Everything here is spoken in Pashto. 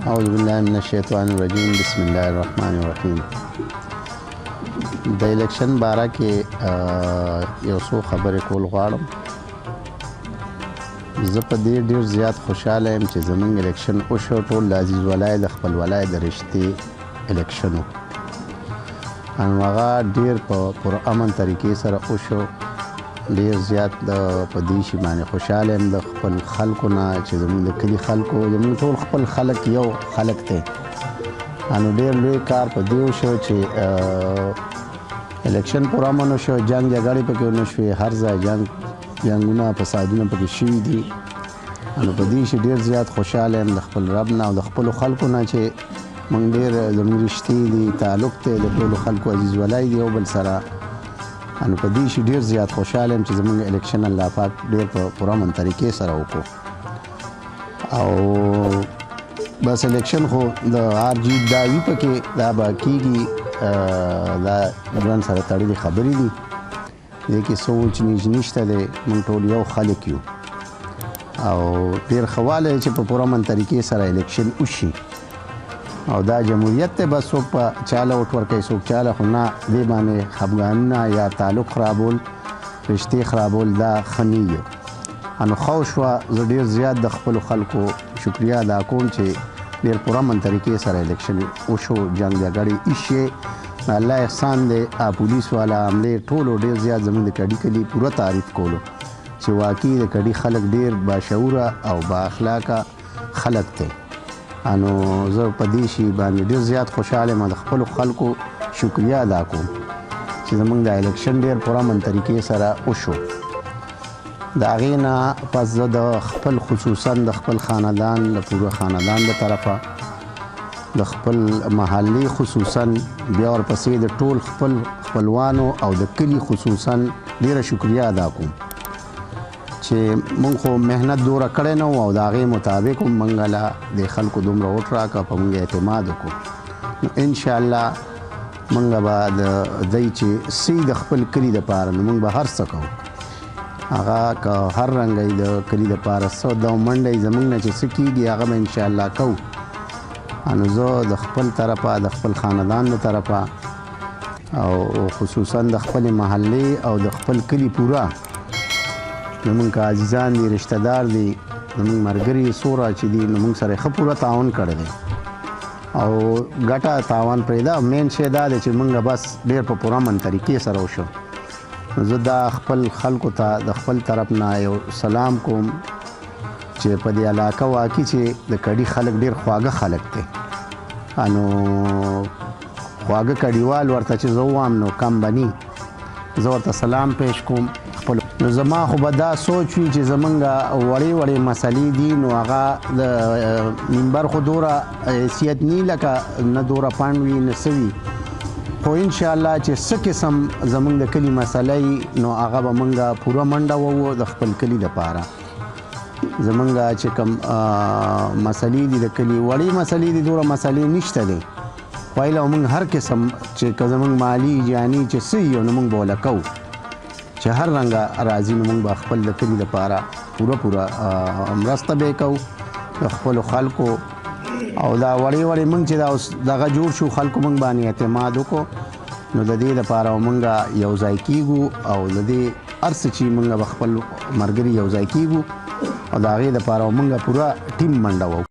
اعوذ بالله من الشیطان الرجیم بسم الله الرحمن الرحیم. د الیکشن باره کې یو څو خبرې کول غواړم. زه په دې ډېر زیات خوشحاله یم چې زموږ الیکشن وشو. ټول د عزیز ولای د خپل ولای د رشتې الیکشن و، هغه ډېر په پرامن طریقې سره وشو. ډېر زیات په دې شي باندې خوشحاله یم د خپل خلکو نه چې زموږ د کلي خلکو، زموږ ټول خپل خلک یو خلک دی. نو ډېر لوی کار په دې وشو چې الیکشن پرامن وشو، جنګ جګړې پکې ونه شوې، هر ځای جنګونه فسادونه پکې شوي دي. نو په دې شي ډېر زیات خوشحاله یم د خپل رب نه او د خپلو خلکو نه چې موږ ډېر زموږ رشتې دي، تعلق دی د ټولو خلکو عزیز ولای دی یو بل سره. نو په دې شي ډېر زیات خوشحاله یم چې زموږ الیکشن الله پاک ډېر په پرامن طریقې سره وکړو. او بس الیکشن خو د هر جیت دا وي پکې، دا به کېږي، دا ژوند سره تړلې خبرې دي. دې کې څه وچ نیچ نشته دی، موږ ټول یو خلک یو او ډېر ښه والی چې په پرامن طریقې سره الیکشن وشي. او دا جمهوریت دی، بس څوک په چاله ووټ ورکوي څوک چاله، خو نه دې باندې خفګانونه یا تعلق خرابول، رشتې خرابول دا ښه نه وي. نو ښه وشوه. زه ډېر زیات د خپلو خلکو شکریه ادا کوم چې ډېر پرامن طریقې سره الیکشن وشو، جنګ جګړې ایښې. الله احسان دی، پولیس والا عملې ټولو ډېر زیات زموږ د کډي کلي پوره تعریف کولو چې واقعي د کډي خلک ډېر باشعوره او با اخلاقه خلک دی. نو زه په دې شي باندې ډېر زیات خوشحاله یم، د خپلو خلکو شکریه ادا کوم چې زموږ د الیکشن ډېر پرامن طریقې سره وشو. د هغې نه پس زه د خپل خصوصا د خپل خاندان د پوره خاندان د طرفه د خپل محلې خصوصا بیا ورپسې د ټول خپل خپلوانو او د کلي خصوصا ډېره شکریه ادا کوم چې مونږ خو محنت دوره کړی نه و او د هغې مطابق هم مونږ له د خلکو دومره وټ راکړه، په مونږ اعتماد وکړو. نو انشاءالله مونږ به د دی چې څه د خپل کلي دپاره، نو مونږ به هر څه کوو، هغه که هر رنګه د کلي دپاره څه د منډه زمونږ نه چې څه کېږي هغه به انشاءالله کوو. نو زه د خپل طرفه د خپل خاندان د طرفه او خصوصا د خپل محلې او د خپل کلي پوره زمونږ که عزیزان دي، رشته دار دي، زمونږ ملګري څومره چې دي، نو مونږ سره ښه پوره تعاون کړی دی. او ګټه تاوان پرېږده، مین شی دا دی چې مونږ بس ډېر په پرامن طریقې سره وشو. نو زه دا خپل خلکو ته د خپل طرف نه یو سلام کوم چې په دې علاقه واقعي چې د کډي خلک ډېر خواږه خلک دی. نو خواږه کډیوال ورته چې زه ووایم نو کم به ني، زه ورته سلام پیش کوم خپل. نو زما خو به دا سوچ وي چې زمونږ وړې وړې مسلې دي، نو هغه د منبر خو دوره حیثیت نی لکه نه دوره پاڼ وي نه څه وي، خو انشاءالله چې څه قسم زمونږ د کلي مسله وي نو هغه به مونږ پوره منډه ووو د خپل کلي دپاره. زمونږ چې کوم مسلې دي د کلي وړې مسلې دي، دوره مسلې نشته دی، خو ایله مونږ هر قسم چې که زمونږ مالي جاني چې څه وي نو مونږ به وله کوو چې هر رنګه راځي. نو مونږ به خپل د کلي دپاره پوره مرسته به یې کوو د خپلو خلکو. او دا وړې مونږ چې دا اوس دغه جوړ شو، خلکو مونږ باندې اعتماد وکړو، نو د دې دپاره مونږ یو ځای کېږو او د دې هر څه چې مونږ به خپل ملګري یو ځای کېږو او د هغې دپاره مونږ پوره ټیم منډه وو.